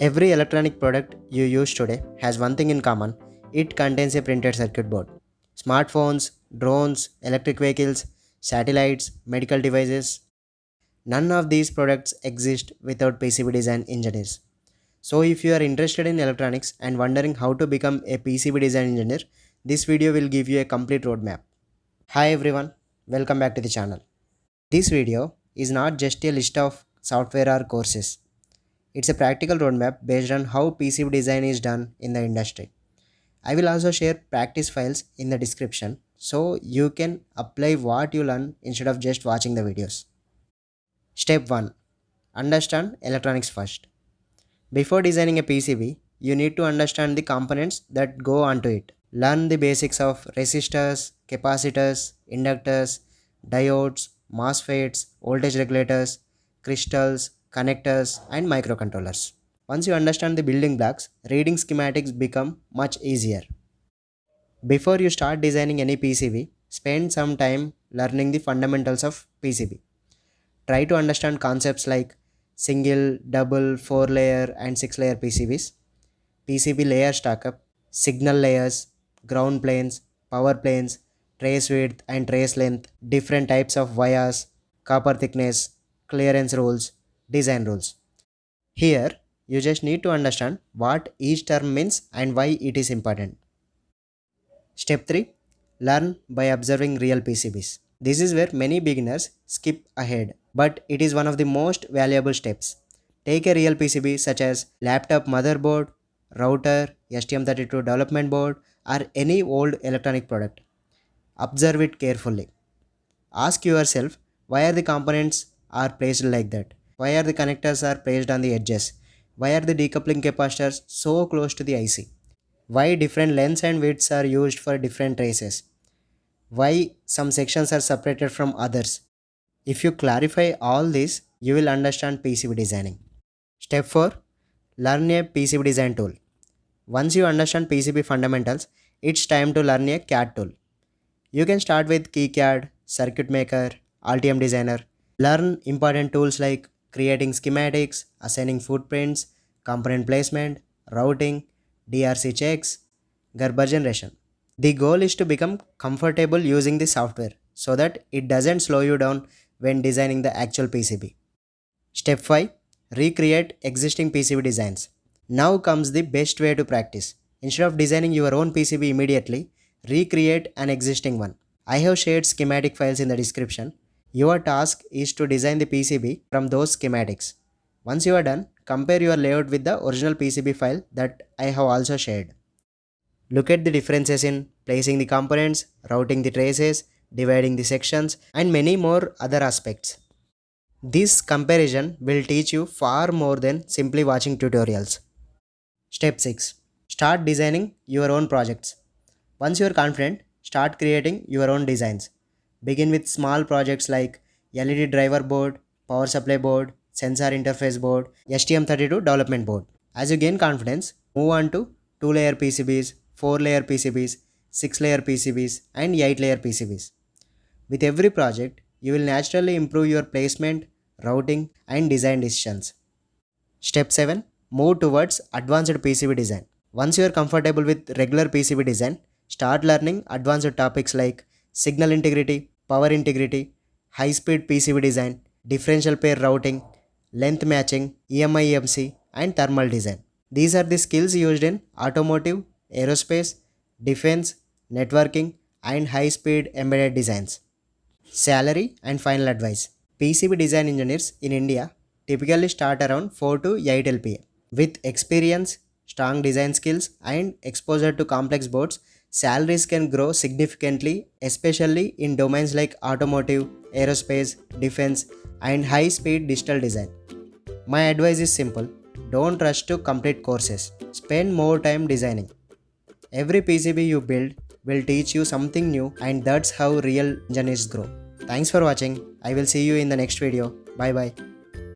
Every electronic product you use today has one thing in common. It contains a printed circuit board. Smartphones, drones, electric vehicles, satellites, medical devices, none of these products exist without PCB design engineers. So if you are interested in electronics and wondering how to become a PCB design engineer, this video will give you a complete roadmap. Hi everyone, welcome back to the channel. This video is not just a list of software or courses. It's a practical roadmap based on how PCB design is done in the industry. I will also share practice files in the description so you can apply what you learn instead of just watching the videos. Step 1. Understand electronics first. Before designing a PCB, you need to understand the components that go onto it. Learn the basics of resistors, capacitors, inductors, diodes, MOSFETs, voltage regulators, crystals, connectors, and microcontrollers. Once you understand the building blocks, reading schematics become much easier. Before you start designing any PCB, spend some time learning the fundamentals of PCB. Try to understand concepts like single, double, 4-layer and 6-layer PCBs, PCB layer stack-up, signal layers, ground planes, power planes, trace width and trace length, different types of vias, copper thickness, clearance rules, design rules. Here, you just need to understand what each term means and why it is important. Step 3. Learn by observing real PCBs. This is where many beginners skip ahead, but it is one of the most valuable steps. Take a real PCB such as laptop motherboard, router, STM32 development board, or any old electronic product. Observe it carefully. Ask yourself why are the components are placed like that? Why are the connectors are placed on the edges? Why are the decoupling capacitors so close to the IC? Why different lengths and widths are used for different traces? Why some sections are separated from others? If you clarify all this, you will understand PCB designing. Step 4. Learn a PCB design tool. Once you understand PCB fundamentals, it's time to learn a CAD tool. You can start with KiCad, Circuit Maker, Altium Designer. Learn important tools like creating schematics, assigning footprints, component placement, routing, DRC checks, Gerber generation. The goal is to become comfortable using the software so that it doesn't slow you down when designing the actual PCB. Step 5. Recreate existing PCB designs. Now comes the best way to practice. Instead of designing your own PCB immediately, recreate an existing one. I have shared schematic files in the description. Your task is to design the PCB from those schematics. Once you are done, compare your layout with the original PCB file that I have also shared. Look at the differences in placing the components, routing the traces, dividing the sections, and many more other aspects. This comparison will teach you far more than simply watching tutorials. Step 6. Start designing your own projects. Once you are confident, start creating your own designs. Begin with small projects like LED driver board, power supply board, sensor interface board, STM32 development board. As you gain confidence, move on to 2-layer PCBs, 4-layer PCBs, 6-layer PCBs, and 8-layer PCBs. With every project, you will naturally improve your placement, routing, and design decisions. Step 7. Move towards advanced PCB design. Once you are comfortable with regular PCB design, start learning advanced topics like signal integrity, power integrity, high-speed PCB design, differential pair routing, length matching, EMI/EMC, and thermal design. These are the skills used in automotive, aerospace, defense, networking, and high-speed embedded designs. Salary and final advice. PCB design engineers in India typically start around 4 to 8 LPA. With experience, strong design skills, and exposure to complex boards, salaries can grow significantly, especially in domains like automotive, aerospace, defense, and high-speed digital design. My advice is simple. Don't rush to complete courses. Spend more time designing. Every PCB you build will teach you something new, and that's how real engineers grow. Thanks for watching. I will see you in the next video. Bye bye.